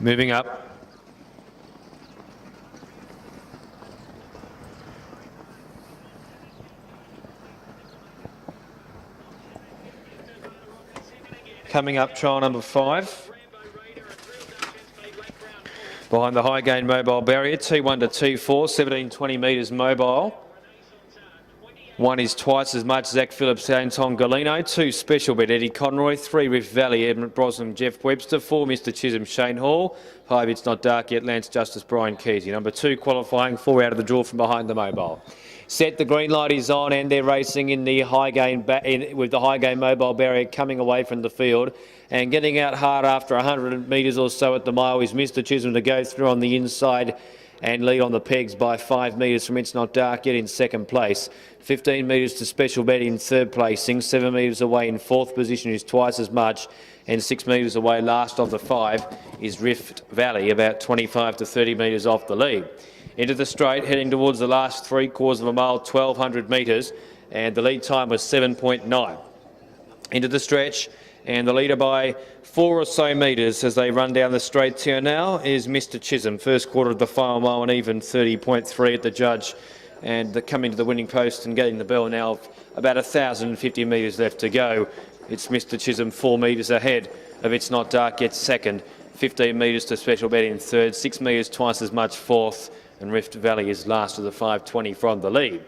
Moving up. Coming up, trial number 5. Behind the high gain mobile barrier, 2-1 to 2-4, 17-20 metres mobile. 1 is twice as much, Zach Phillips, Anton Galino. 2, Special Bet, Eddie Conroy. 3, Rift Valley, Edmund Brosnan, Jeff Webster. 4, Mr Chisholm, Shane Hall. 5, It's Not Dark Yet, Lance Justice, Brian Keesey. Number 2 qualifying, 4 out of the draw from behind the mobile. Set, the green light is on, and they're racing in the high gain with the high gain mobile barrier coming away from the field. And getting out hard after 100 metres or so at the mile is Mr Chisholm to go through on the inside and lead on the pegs by 5 metres from It's Not Dark Yet in second place. 15 metres to Special Bet in third placing. 7 metres away in fourth position is twice as much. And 6 metres away last of the 5 is Rift Valley, about 25 to 30 metres off the lead. Into the straight, heading towards the last 3/4 of a mile, 1,200 metres, and the lead time was 7.9. Into the stretch, and the leader by 4 or so metres as they run down the straight here now is Mr Chisholm. First quarter of the final mile, an even 30.3 at the judge, and coming to the winning post and getting the bell now of about 1,050 metres left to go. It's Mr Chisholm 4 metres ahead of It's Not Dark Yet second, 15 metres to Special Bet in third, 6 metres twice as much fourth, and Rift Valley is last of the 5:20 from the lead.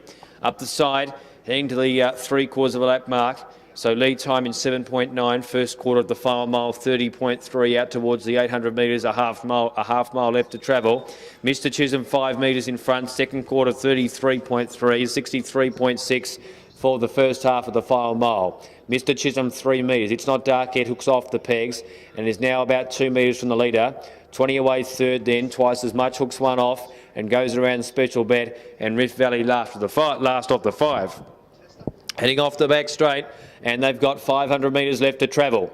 Up the side, heading to the 3/4 of a lap mark, so lead time in 7.9, first quarter of the final mile, 30.3 out towards the 800 metres, a half mile left to travel. Mr Chisholm 5 metres in front, second quarter 33.3, 63.6 for the first half of the final mile. Mr Chisholm 3 metres, It's Not Dark Yet hooks off the pegs and is now about 2 metres from the leader. 20 away third then, twice as much, hooks one off and goes around Special Bet, and Rift Valley last of the 5. Heading off the back straight, and they've got 500 metres left to travel.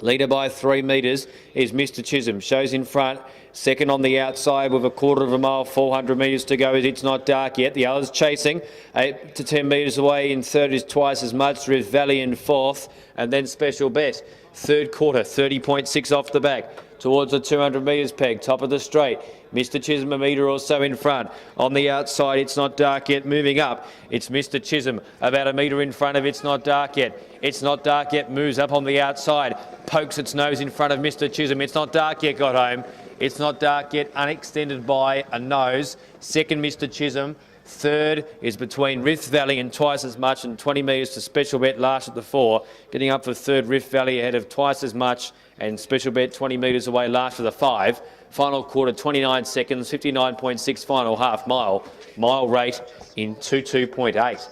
Leader by 3 metres is Mr Chisholm, shows in front. Second on the outside with a quarter of a mile, 400 metres to go. It's Not Dark Yet. The others chasing 8 to 10 metres away. In third is twice as much. Rift Valley in fourth, and then Special Bet. Third quarter, 30.6 off the back towards the 200 metres peg. Top of the straight. Mr Chisholm a metre or so in front. On the outside, It's Not Dark Yet moving up. It's Mr Chisholm about a metre in front of It's Not Dark Yet. It's Not Dark Yet moves up on the outside, pokes its nose in front of Mr Chisholm. It's Not Dark Yet got home. It's Not Dark Yet unextended by a nose. Second, Mr Chisholm. Third is between Rift Valley and twice as much, and 20 metres to Special Bet last at the 4. Getting up for third, Rift Valley ahead of twice as much, and Special Bet 20 metres away last of the 5. Final quarter, 29 seconds, 59.6 final half mile. Mile rate in 22.8.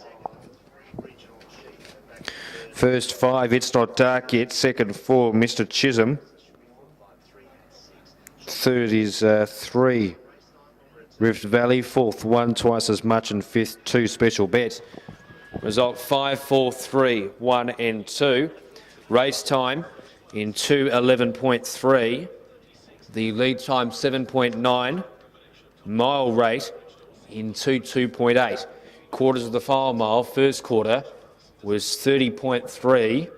First 5, It's Not Dark Yet. Second 4, Mr Chisholm. Third is 3, Rift Valley. Fourth, 1 twice as much, and fifth, 2 Special Bet. Result 5, 4, 3, 1 and 2. Race time in 2:11.3. The lead time 7.9. Mile rate in 22.8. Quarters of the final mile. First quarter was 30.3.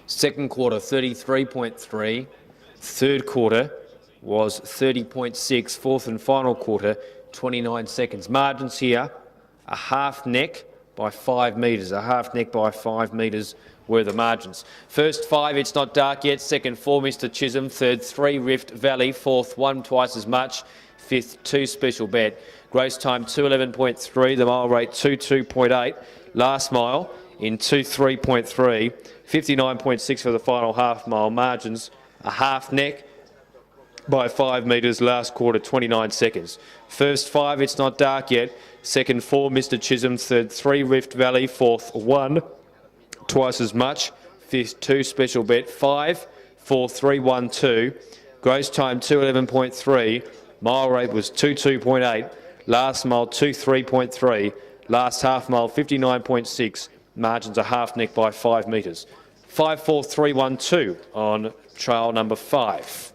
Second quarter 33.3. Third quarter was 30.6. Fourth and final quarter 29 seconds. Margins here, a half neck by 5 metres. A half neck by 5 metres were the margins. First 5, It's Not Dark Yet. Second 4, Mr Chisholm. Third 3, Rift Valley. Fourth 1 twice as much. Fifth 2, Special Bet. Gross time 2:11.3. The mile rate 22.8. Last mile in 23.3. 59.6 for the final half mile. Margins, a half neck by 5 metres. Last quarter 29 seconds. First 5, It's Not Dark Yet. Second 4, Mr Chisholm. Third 3, Rift Valley. Fourth 1 twice as much. Fifth 2, Special Bet. 5, 4, 3, 1, 2. Gross time 2:11.3. Mile rate was 22.8. Last mile 23.3. Last half mile 59.6. Margins a half neck by 5 metres. 5, 4, 3, 1, 2 on trial number 5.